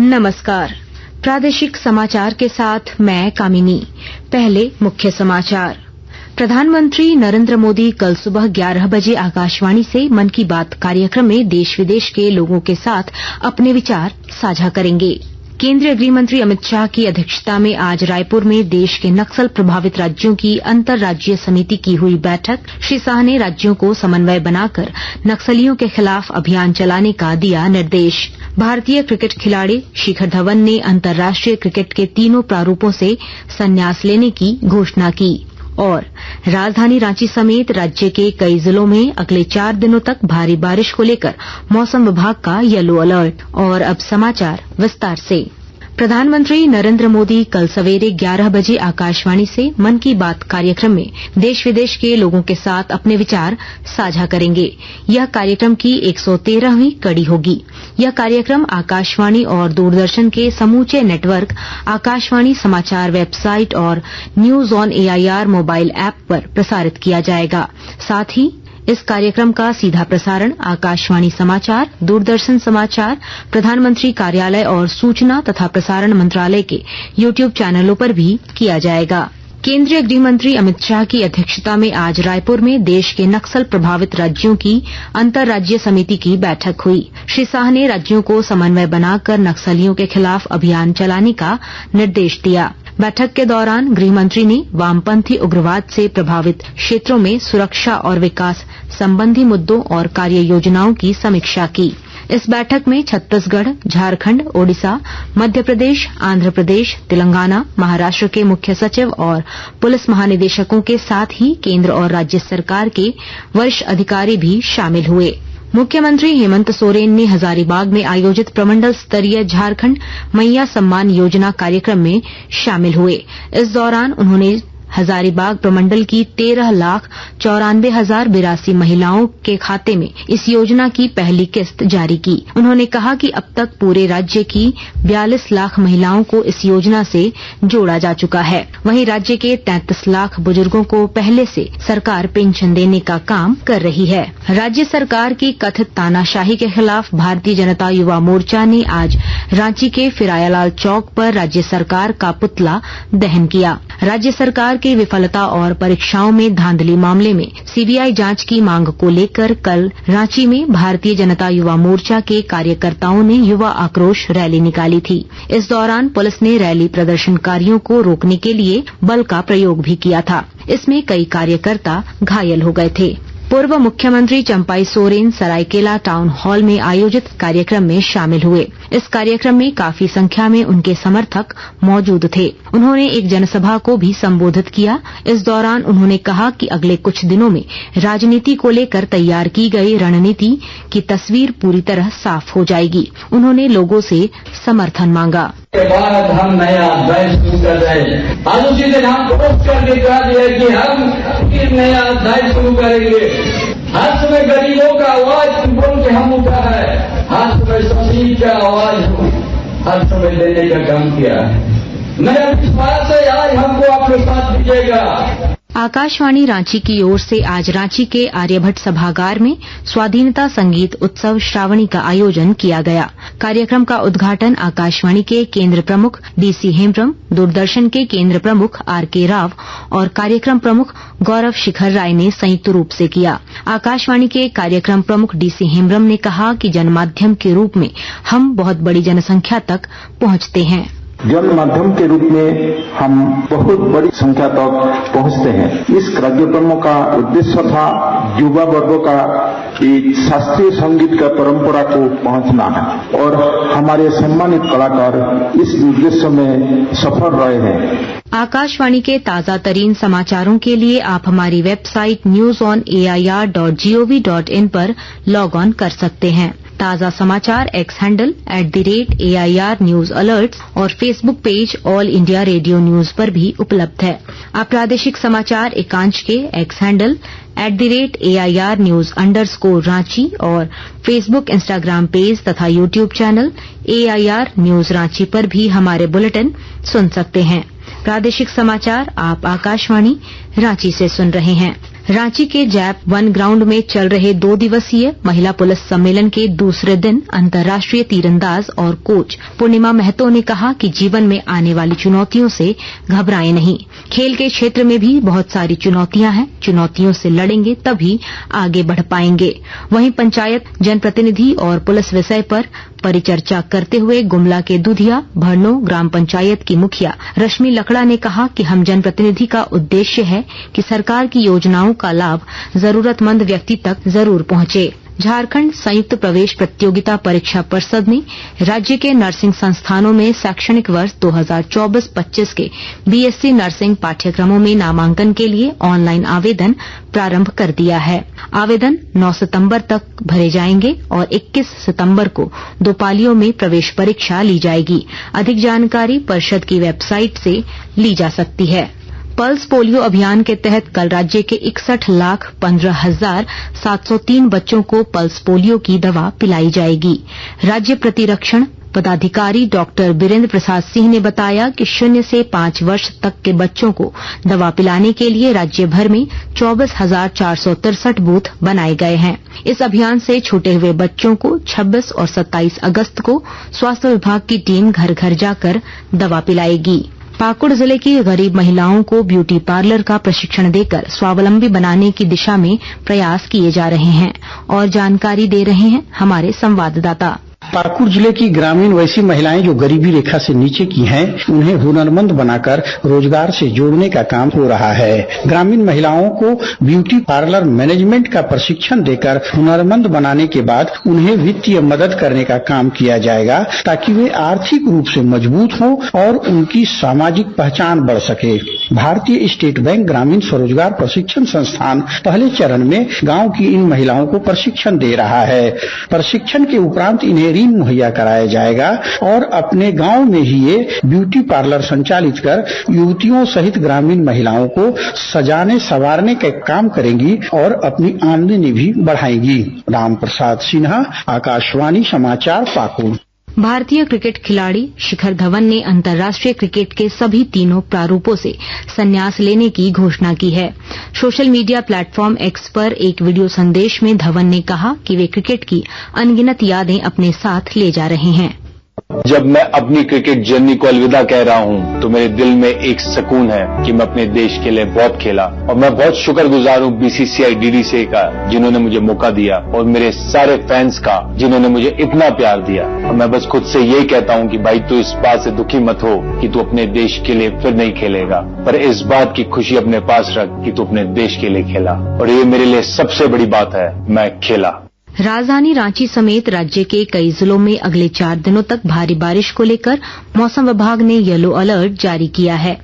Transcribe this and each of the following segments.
नमस्कार। प्रादेशिक समाचार के साथ मैं कामिनी। पहले मुख्य समाचार। प्रधानमंत्री नरेंद्र मोदी कल सुबह 11 बजे आकाशवाणी से मन की बात कार्यक्रम में देश विदेश के लोगों के साथ अपने विचार साझा करेंगे। केंद्रीय गृह मंत्री अमित शाह की अध्यक्षता में आज रायपुर में देश के नक्सल प्रभावित राज्यों की अंतर्राज्यीय समिति की हुई बैठक। श्री शाह ने राज्यों को समन्वय बनाकर नक्सलियों के खिलाफ अभियान चलाने का दिया निर्देश। भारतीय क्रिकेट खिलाड़ी शिखर धवन ने अंतर्राष्ट्रीय क्रिकेट के तीनों प्रारूपों से संन्यास लेने की घोषणा की। और राजधानी रांची समेत राज्य के कई जिलों में अगले 4 दिनों तक भारी बारिश को लेकर मौसम विभाग का येलो अलर्ट। और अब समाचार विस्तार से। प्रधानमंत्री नरेंद्र मोदी कल सवेरे 11 बजे आकाशवाणी से मन की बात कार्यक्रम में देश विदेश के लोगों के साथ अपने विचार साझा करेंगे। यह कार्यक्रम की 113वीं कड़ी होगी। यह कार्यक्रम आकाशवाणी और दूरदर्शन के समूचे नेटवर्क, आकाशवाणी समाचार वेबसाइट और news on AIR mobile app पर प्रसारित किया जाएगा। साथ ही इस कार्यक्रम का सीधा प्रसारण आकाशवाणी समाचार, दूरदर्शन समाचार, प्रधानमंत्री कार्यालय और सूचना तथा प्रसारण मंत्रालय के YouTube चैनलों पर भी किया जाएगा। केंद्रीय गृह मंत्री अमित शाह की अध्यक्षता में आज रायपुर में देश के नक्सल प्रभावित राज्यों की अंतर्राज्यीय समिति की बैठक हुई। श्री शाह ने राज्यों को समन्वय बनाकर नक्सलियों के खिलाफ अभियान चलाने का निर्देश दिया। बैठक के दौरान गृह मंत्री ने वामपंथी उग्रवाद से प्रभावित क्षेत्रों में सुरक्षा और विकास संबंधी मुद्दों और कार्य योजनाओं की समीक्षा की। इस बैठक में छत्तीसगढ़, झारखंड, ओडिशा, मध्य प्रदेश, आंध्र प्रदेश, तेलंगाना, महाराष्ट्र के मुख्य सचिव और पुलिस महानिदेशकों के साथ ही केंद्र और राज्य सरकार के वरिष्ठ अधिकारी भी शामिल हुए। मुख्यमंत्री हेमंत सोरेन ने हजारीबाग में आयोजित प्रमंडल स्तरीय झारखंड मैया सम्मान योजना कार्यक्रम में शामिल हुए। इस दौरान उन्होंने हजारीबाग प्रमंडल की 13,94,082 महिलाओं के खाते में इस योजना की पहली किस्त जारी की। उन्होंने कहा कि अब तक पूरे राज्य की 42 लाख महिलाओं को इस योजना से जोड़ा जा चुका है। वहीं राज्य के 33 लाख बुजुर्गों को पहले से सरकार पेंशन देने का काम कर रही है। राज्य सरकार की कथित तानाशाही के खिलाफ भारतीय जनता युवा मोर्चा ने आज रांची के फिरायालाल चौक पर राज्य सरकार का पुतला दहन किया। राज्य सरकार की विफलता और परीक्षाओं में धांधली मामले में CBI जांच की मांग को लेकर कल रांची में भारतीय जनता युवा मोर्चा के कार्यकर्ताओं ने युवा आक्रोश रैली निकाली थी। इस दौरान पुलिस ने रैली प्रदर्शनकारियों को रोकने के लिए बल का प्रयोग भी किया था। इसमें कई कार्यकर्ता घायल हो गए थे। पूर्व मुख्यमंत्री चंपाई सोरेन सरायकेला टाउन हॉल में आयोजित कार्यक्रम में शामिल हुए। इस कार्यक्रम में काफी संख्या में उनके समर्थक मौजूद थे। उन्होंने एक जनसभा को भी संबोधित किया। इस दौरान उन्होंने कहा कि अगले कुछ दिनों में राजनीति को लेकर तैयार की गई रणनीति की तस्वीर पूरी तरह साफ हो जाएगी। उन्होंने लोगों से समर्थन मांगा। के बाद हम नया अध्याय शुरू कर रहे हैं। आज उसी दिन हम पोस्ट करके कहा दिया कि हम फिर नया अध्याय शुरू करेंगे। हर समय गरीबों का आवाज बोल के हम उठा है। हर समय शमशीर का आवाज हर समय देने का काम किया है। मेरा विश्वास है आज हमको आपके साथ दीजिएगा। आकाशवाणी रांची की ओर से आज रांची के आर्यभट्ट सभागार में स्वाधीनता संगीत उत्सव श्रावणी का आयोजन किया गया। कार्यक्रम का उद्घाटन आकाशवाणी के केंद्र प्रमुख DC हेम्ब्रम, दूरदर्शन के केंद्र प्रमुख RK राव और कार्यक्रम प्रमुख गौरव शिखर राय ने संयुक्त रूप से किया। आकाशवाणी के कार्यक्रम प्रमुख DC हेम्ब्रम ने कहा कि जनमाध्यम के रूप में हम बहुत बड़ी जनसंख्या तक पहुंचते हैं। जन माध्यम के रूप में हम बहुत बड़ी संख्या तक पहुंचते हैं। इस कार्यक्रमों का उद्देश्य था युवा वर्गों का एक शास्त्रीय संगीत का परंपरा को पहुंचना है और हमारे सम्मानित कलाकार इस उद्देश्य में सफल रहे हैं। आकाशवाणी के ताजा तरीन समाचारों के लिए आप हमारी वेबसाइट newsonair.gov.in पर लॉग ऑन कर सकते हैं। ताजा समाचार X handle @AIR news alerts और Facebook page All India Radio News पर भी उपलब्ध है। आप प्रादेशिक समाचार एकांश के X handle @AIR news _Ranchi और फेसबुक, इंस्टाग्राम पेज तथा YouTube channel AIR news Ranchi पर भी हमारे बुलेटिन सुन सकते हैं। प्रादेशिक समाचार आप आकाशवाणी रांची से सुन रहे हैं। रांची के जैप वन ग्राउंड में चल रहे 2 दिवसीय महिला पुलिस सम्मेलन के दूसरे दिन अंतर्राष्ट्रीय तीरंदाज और कोच पूर्णिमा महतो ने कहा कि जीवन में आने वाली चुनौतियों से घबराएं नहीं। खेल के क्षेत्र में भी बहुत सारी चुनौतियां हैं, चुनौतियों से लड़ेंगे तभी आगे बढ़ पाएंगे। वहीं पंचायत, जनप्रतिनिधि और पुलिस विषय पर परिचर्चा करते हुए गुमला के दुधिया भरनो ग्राम पंचायत की मुखिया रश्मि लकड़ा ने कहा कि हम जनप्रतिनिधि का उद्देश्य है कि सरकार की योजनाओं का लाभ जरूरतमंद व्यक्ति तक जरूर पहुंचे। झारखंड संयुक्त प्रवेश प्रतियोगिता परीक्षा परिषद ने राज्य के नर्सिंग संस्थानों में शैक्षणिक वर्ष 2024-25 के बीएससी नर्सिंग पाठ्यक्रमों में नामांकन के लिए ऑनलाइन आवेदन प्रारंभ कर दिया है। आवेदन 9 सितंबर तक भरे जाएंगे और 21 सितंबर को 2 पालियों में प्रवेश परीक्षा ली जाएगी। अधिक जानकारी परिषद की वेबसाइट से ली जा सकती है। पल्स पोलियो अभियान के तहत कल राज्य के 61,15,703 बच्चों को पल्स पोलियो की दवा पिलाई जाएगी। राज्य प्रतिरक्षण पदाधिकारी डॉक्टर बीरेंद्र प्रसाद सिंह ने बताया कि 0 से 5 वर्ष तक के बच्चों को दवा पिलाने के लिए राज्य भर में 24,463 बूथ बनाए गए हैं। इस अभियान से छूटे हुए बच्चों को 26 और 27 अगस्त को स्वास्थ्य विभाग की टीम घर घर जाकर दवा पिलाएगी। पाकुड़ जिले की गरीब महिलाओं को ब्यूटी पार्लर का प्रशिक्षण देकर स्वावलंबी बनाने की दिशा में प्रयास किए जा रहे हैं और जानकारी दे रहे हैं हमारे संवाददाता। पाकुड़ जिले की ग्रामीण वैसी महिलाएं जो गरीबी रेखा से नीचे की हैं, उन्हें हुनरमंद बनाकर रोजगार से जोड़ने का काम हो रहा है। ग्रामीण महिलाओं को ब्यूटी पार्लर मैनेजमेंट का प्रशिक्षण देकर हुनरमंद बनाने के बाद उन्हें वित्तीय मदद करने का काम किया जाएगा ताकि वे आर्थिक रूप से मजबूत हों और उनकी सामाजिक पहचान बढ़ सके। भारतीय स्टेट बैंक ग्रामीण स्वरोजगार प्रशिक्षण संस्थान पहले चरण में गांव की इन महिलाओं को प्रशिक्षण दे रहा है। प्रशिक्षण के उपरांत इन्हें ऋण मुहैया कराया जाएगा और अपने गांव में ही ये ब्यूटी पार्लर संचालित कर युवतियों सहित ग्रामीण महिलाओं को सजाने संवारने का काम करेंगी और अपनी आमदनी भी बढ़ाएंगी। राम प्रसाद सिन्हा, आकाशवाणी समाचार, पाकुड़। भारतीय क्रिकेट खिलाड़ी शिखर धवन ने अंतर्राष्ट्रीय क्रिकेट के सभी 3 प्रारूपों से संन्यास लेने की घोषणा की है। सोशल मीडिया प्लेटफॉर्म एक्स पर एक वीडियो संदेश में धवन ने कहा कि वे क्रिकेट की अनगिनत यादें अपने साथ ले जा रहे हैं। जब मैं अपनी क्रिकेट जर्नी को अलविदा कह रहा हूं तो मेरे दिल में एक सुकून है कि मैं अपने देश के लिए बहुत खेला और मैं बहुत शुक्रगुजार हूं बीसीसीआई डीडीसी का जिन्होंने मुझे मौका दिया और मेरे सारे फैंस का जिन्होंने मुझे इतना प्यार दिया। और मैं बस खुद से यही कहता हूं कि भाई तू इस बात से दुखी मत हो कि तू अपने देश के लिए फिर नहीं खेलेगा, पर इस बात की खुशी अपने पास रख कि तू अपने देश के लिए खेला और ये मेरे लिए सबसे बड़ी बात है, मैं खेला। राजधानी रांची समेत राज्य के कई जिलों में अगले 4 दिनों तक भारी बारिश को लेकर मौसम विभाग ने येलो अलर्ट जारी किया है।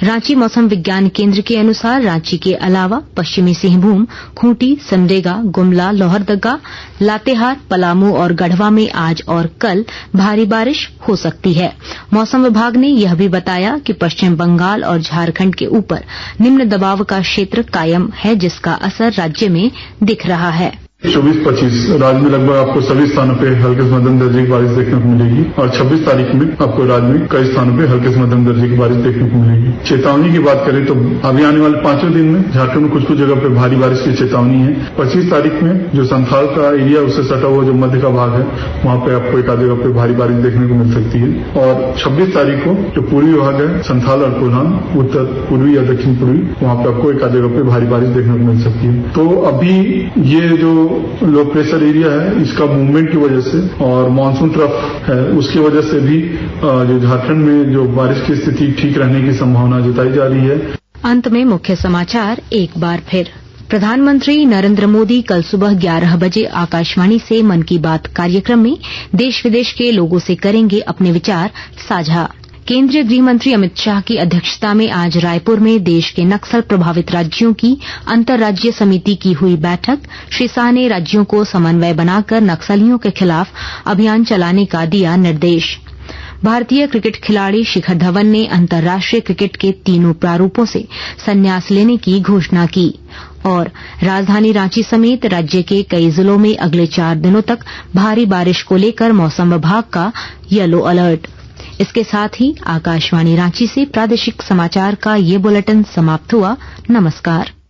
रांची मौसम विज्ञान केंद्र के अनुसार रांची के अलावा पश्चिमी सिंहभूम, खूंटी, सिमडेगा, गुमला, लोहरदगा, लातेहार, पलामू और गढ़वा में आज और कल भारी बारिश हो सकती है। मौसम विभाग ने यह भी बताया कि पश्चिम बंगाल और झारखंड के ऊपर निम्न दबाव का क्षेत्र कायम है, जिसका असर राज्य में दिख रहा है। 24-25 राज्य में लगभग आपको सभी स्थानों पे हल्के से मध्यम दर्जे की बारिश देखने को मिलेगी और 26 तारीख में आपको राज्य में कई स्थानों पे हल्के से मध्यम दर्जे की बारिश देखने को मिलेगी। चेतावनी की बात करें तो अभी आने वाले 5 दिन में झारखंड में कुछ जगह पे भारी बारिश की चेतावनी है। 25 तारीख में जो संथाल का एरिया उससे सटा हुआ जो मध्य का भाग है वहां पे आपको एक आध जगह पे भारी बारिश देखने को मिल सकती है। और 26 तारीख को जो पूर्वी भाग है संथाल और कोल्हान, उत्तर पूर्वी या दक्षिण पूर्वी, वहां पे आपको एक आध जगह पे भारी बारिश देखने को मिल सकती है। तो अभी ये जो लो प्रेशर एरिया है इसका मूवमेंट की वजह से और मानसून तरफ है उसकी वजह से भी जो झारखंड में जो बारिश की स्थिति ठीक रहने की संभावना जताई जा रही है। अंत में मुख्य समाचार एक बार फिर। प्रधानमंत्री नरेंद्र मोदी कल सुबह 11 बजे आकाशवाणी से मन की बात कार्यक्रम में देश विदेश के लोगों से करेंगे अपने विचार साझा। केंद्रीय गृह मंत्री अमित शाह की अध्यक्षता में आज रायपुर में देश के नक्सल प्रभावित राज्यों की अंतर्राज्यीय समिति की हुई बैठक। श्री शाह ने राज्यों को समन्वय बनाकर नक्सलियों के खिलाफ अभियान चलाने का दिया निर्देश। भारतीय क्रिकेट खिलाड़ी शिखर धवन ने अंतर्राष्ट्रीय क्रिकेट के 3 प्रारूपों से संन्यास लेने की घोषणा की। और राजधानी रांची समेत राज्य के कई जिलों में अगले 4 दिनों तक भारी बारिश को लेकर मौसम विभाग का येलो अलर्ट। इसके साथ ही आकाशवाणी रांची से प्रादेशिक समाचार का ये बुलेटिन समाप्त हुआ। नमस्कार।